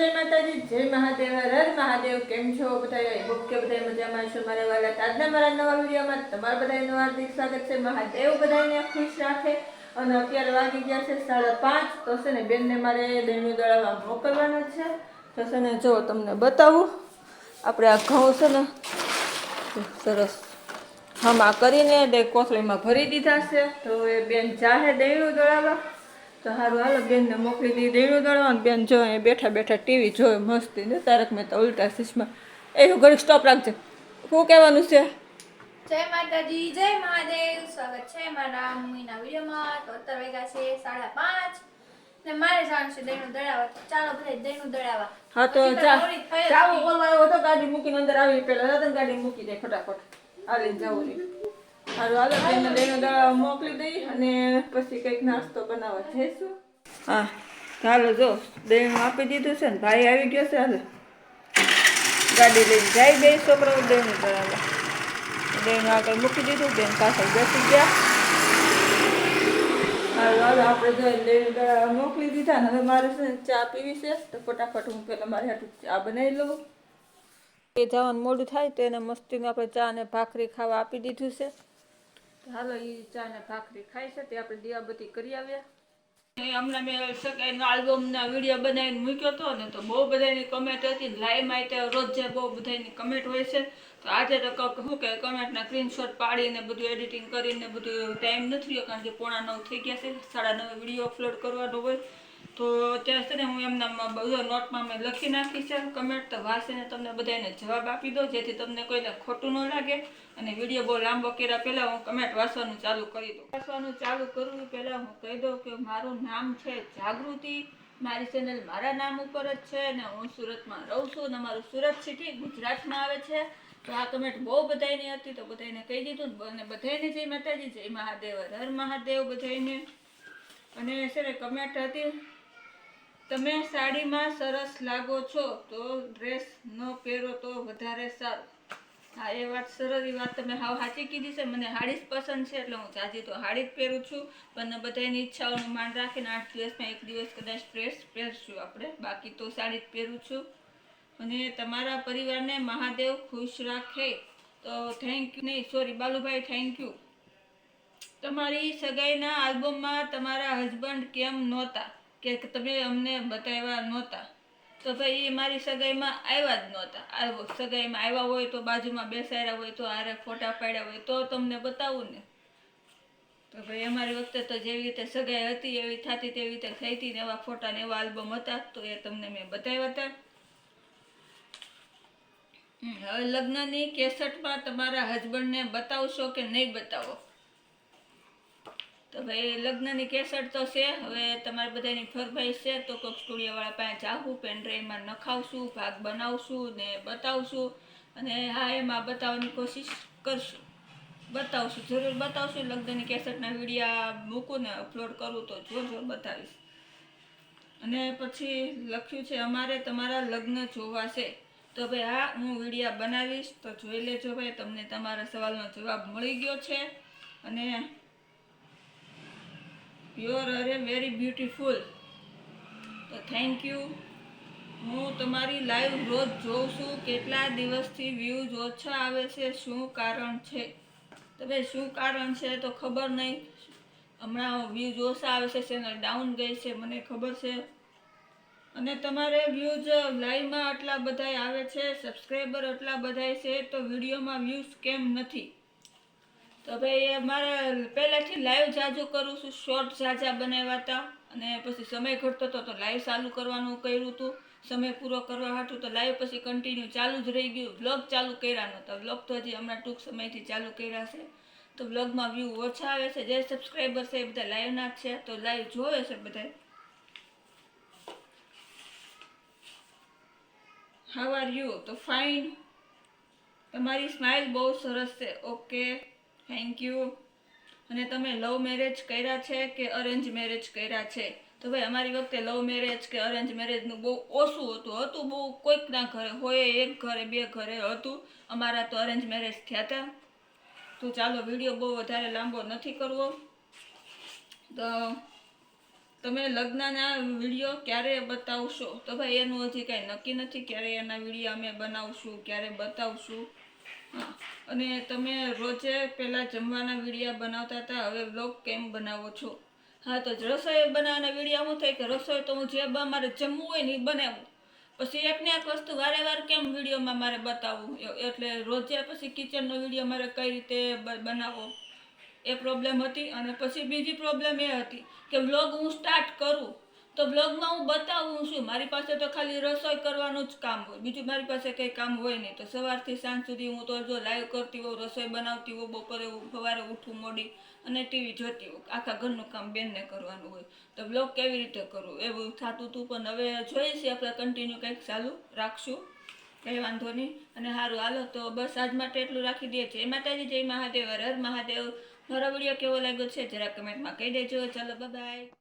જય માતાજી, જય મહાદેવ, હર મહાદેવ. કેમ છો બધા? હોપ કે બધા મજામાં છો. મારે વાલા આજના મારા નવા વિડીયોમાં તમારા બધાનું હાર્દિક સ્વાગત છે. મહાદેવ બધાને ખુશ રાખે. અને અત્યારે વાગી ગયા છે 5:30. તો છે ને બેનને મારે દહીંનું દળાવવા મોકલવાનું છે. તો છે ને જો તમને બતાવું, આપણે આ ઘઉં છે ને સરસ હમા કરીને કોથળીમાં ભરી દીધા છે. તો એ બેન જાહે દહીંનું દળાવવા. તો સારું હાલો બેનને મોકલી દઈએ દહીંનું દળવાનું. બેન જો અહીંયા બેઠા બેઠા ટીવી જોવે મસ્તી ને તારક મહેતા ઉલ્ટા ચશ્મા. એવું ઘડી સ્ટોપ રાખજે. શું કહેવાનું છે? જય માતાજી, જય મહાદેવ. સ્વાગત છે મારા મમ્મીના વિડીયોમાં. તો અત્યારે વાગ્યા છે 5:30 ને મારે જવાનું છે દહીંનું દળાવવા. તો ચાલો બધા દહીંનું દળાવવા. હા તો ચાવો બોલવા આવ્યો હતો. ગાડી મૂકીને અંદર આવી પેલા હતા ગાડી મૂકી દે ફટાફટ. હાલીને જવું રહી. સારું હાલો બેનને દહીંનું દળાવવા મોકલી દઈ અને પછી કંઈક નાસ્તો બનાવવા જઈશું. હા ચાલો જો દહીં આપી દીધું છે ને ભાઈ આવી ગયો છે. હાલે ગાડી લઈને જાય બે છોકરાઓ દહીંનું દળાવવા. દહીં આગળ મૂકી દીધું, બેન પાછળ બેસી ગયા. હાલો હાલો આપણે જો દહીંનું દળાવવા મોકલી દીધા ને હવે મારે છે ને ચા પીવી છે. તો ફટાફટ હું પહેલાં મારે હાટું ચા બનાવી લઉં. એ જવાનું મોડું થાય તો એને મસ્તીને આપણે ચા અને ભાખરી ખાવા આપી દીધું છે. હાલો એ ચા ને ભાખરી ખાય છે તે આપણે દિયાબત્તી કરી આવ્યા. હમણાં મેં સગાઈનો આલ્બમના વિડીયો બનાવીને મૂક્યો હતો ને તો બહુ બધાની કમેન્ટ હતી. લાઈવમાં તે રોજ બહુ બધાની કમેન્ટ હોય છે. તો આજે તો શું કે કમેન્ટના સ્ક્રીનશોટ પાડીને બધું એડિટિંગ કરીને બધું ટાઈમ નથી રહ્યો કારણ કે 8:45 થઈ ગયા છે. 9:30 વિડીયો અપલોડ કરવાનો હોય. તો અત્યારે છે ને હું એમના બધો નોટમાં મેં લખી નાખી છે કમેન્ટ. તો વાંચીને તમને બધાને જવાબ આપી દો જેથી તમને કોઈને ખોટું ન લાગે. અને વિડીયો બહુ લાંબો કર્યા પહેલાં હું કમેન્ટ વાંચવાનું ચાલુ કરી દઉં. વાંચવાનું ચાલુ કરવું પહેલાં હું કહી દઉં કે મારું નામ છે જાગૃતિ. મારી ચેનલ મારા નામ ઉપર જ છે અને હું સુરતમાં રહું છું અને મારું સુરત સિટી ગુજરાતમાં આવે છે. તો આ કમેન્ટ બહુ બધાની હતી તો બધાને કહી દીધું. અને બધાને જય માતાજી, જય મહાદેવ, હર મહાદેવ બધાને. અને છે ને કમેન્ટ હતી તમે સાડીમાં સરસ લાગો છો તો ડ્રેસ ન પહેરો તો વધારે સારું. હા એ વાત સરસ, એ વાત તમે હાવ સાચી કીધી છે. મને સાડી જ પસંદ છે એટલે હું જાજી તો સાડી જ પહેરું છું. પણ બધાની ઈચ્છાઓનું માન રાખીને 8 દિવસમાં 1 દિવસ કદાચ ડ્રેસ પહેરશું આપણે. બાકી તો સાડી જ પહેરું છું. અને તમારા પરિવારને મહાદેવ ખુશ રાખે. તો થેન્ક યુ નહીં સોરી બાલુભાઈ થેન્ક યુ. તમારી સગાઈના આલ્બમમાં તમારા હસબન્ડ કેમ નહોતા કે તમે અમને બતાવ્યા નહોતા? તો ભાઈ એ મારી સગાઈમાં આવ્યા જ નહોતા. સગાઈમાં આવ્યા હોય તો બાજુમાં બેસાડ્યા હોય તો આરે ફોટા પાડ્યા હોય તો તમને બતાવું ને. તો ભાઈ અમારી વખતે તો જેવી રીતે સગાઈ હતી એવી થતી તેવી રીતે થઈ હતી ને એવા ફોટા ને એવા આલ્બમ હતા તો એ તમને મેં બતાવ્યા હતા. હવે લગ્નની કેસેટમાં તમારા હસબન્ડને બતાવશો કે નહીં બતાવો? તો ભાઈ લગ્નની કેસેટ તો છે. હવે તમારે બધાની ફરમાઈશ છે તો કોઈક સ્ટુડિયોવાળા પાસે જાવું, પેનડ્રાઈવમાં નખાવશું, ભાગ બનાવશું ને બતાવશું. અને હા એમાં બતાવવાની કોશિશ કરશું, બતાવશું, જરૂર બતાવશું. લગ્નની કેસેટના વિડીયા મૂકું ને અપલોડ કરું તો જોજો બતાવીશ. અને પછી લખ્યું છે અમારે તમારા લગ્ન જોવા છે. તો ભાઈ હા હું વિડીયા બનાવીશ તો જોઈ લેજો ભાઈ. તમને તમારા સવાલનો જવાબ મળી ગયો છે. અને યુ આર વેરી બ્યુટીફુલ. તો થેન્ક યુ. હું તમારી લાઈવ રોજ જોઉં છું. કેટલા દિવસથી વ્યૂઝ ઓછા આવે છે, શું કારણ છે? તો ભાઈ શું કારણ છે તો ખબર નહીં. હમણાં વ્યૂઝ ઓછા આવે છે, ચેનલ ડાઉન ગઈ છે મને ખબર છે. અને તમારે વ્યૂઝ લાઈવમાં આટલા બધા આવે છે, સબસ્ક્રાઈબર આટલા બધા છે તો વિડીયોમાં વ્યૂઝ કેમ નથી? તો ભાઈ મારે પહેલાંથી લાઈવ જાજુ કરું છું. શોર્ટ ઝાઝા બનાવ્યા હતા અને પછી સમય ઘટતો હતો તો લાઈવ ચાલુ કરવાનું કર્યું હતું. સમય પૂરો કરવા હાટું તો લાઈવ પછી કન્ટિન્યુ ચાલુ જ રહી ગયું. વ્લોગ ચાલુ કર્યા નહોતા. વ્લોગ તો હજી હમણાં ટૂંક સમયથી ચાલુ કર્યા છે. તો વ્લોગમાં વ્યૂ ઓછા આવે છે. જે સબસ્ક્રાઈબર છે એ બધા લાઈવના જ છે તો લાઈવ જોવે છે બધા. How are you? તો ફાઇન. તમારી સ્માઇલ બહુ સરસ છે. Okay thank you. અને તમે લવ મેરેજ કર્યા છે કે અરેન્જ મેરેજ કર્યા છે? તો ભાઈ અમારી વખતે લવ મેરેજ કે અરેન્જ મેરેજનું બહુ ઓછું હતું બહુ કોઈકના ઘરે હોય, એક ઘરે બે ઘરે હતું. અમારા તો અરેન્જ મેરેજ થયા હતા. તો ચાલો વિડીયો બહુ વધારે લાંબો નથી કરવો. તો તમે લગ્નના વિડીયો ક્યારે બતાવશો? તો ભાઈ એનું હજી કાંઈ નક્કી નથી ક્યારે એના વિડીયો અમે બનાવશું, ક્યારે બતાવશું. હા, અને તમે રોજે પહેલાં જમવાના વિડીયા બનાવતા હતા, હવે વ્લોગ કેમ બનાવો છો? હા, તો રસોઈ બનાવવાના વિડીયો શું થાય કે રસોઈ તો હું જે મારે જમવું હોય ને એ બનાવું, પછી એકને એક વસ્તુ વારે વાર કેમ વિડીયોમાં મારે બતાવવું, એટલે રોજે પછી કિચનનો વિડીયો મારે કઈ રીતે બનાવવો એ પ્રોબ્લેમ હતી. અને પછી બીજી પ્રોબ્લેમ એ હતી કે વ્લોગ હું સ્ટાર્ટ કરું તો વ્લોગમાં હું બતાવું શું, મારી પાસે તો ખાલી રસોઈ કરવાનું જ કામ હોય, બીજું મારી પાસે કંઈ કામ હોય નહીં. તો સવારથી સાંજ સુધી હું તો જો લાઈવ કરતી હોઉં, રસોઈ બનાવતી હોઉં, બપોરે સવારે ઉઠું મોડી અને ટીવી જોતી હોઉં, આખા ઘરનું કામ બેનને કરવાનું હોય, તો વ્લોગ કેવી રીતે કરવું એવું થતું હતું. પણ હવે જોઈએ છીએ આપણે કન્ટિન્યુ કંઈક ચાલુ રાખશું, કંઈ વાંધો નહીં. અને સારું, હાલો તો બસ આજ માટે એટલું રાખી દઈએ. જય માતાજી, જય મહાદેવ, હર હર મહાદેવ. મારો વિડીયો કેવો લાગ્યો છે જરા કમેન્ટમાં કહી દેજો. ચાલો, બાય બાય.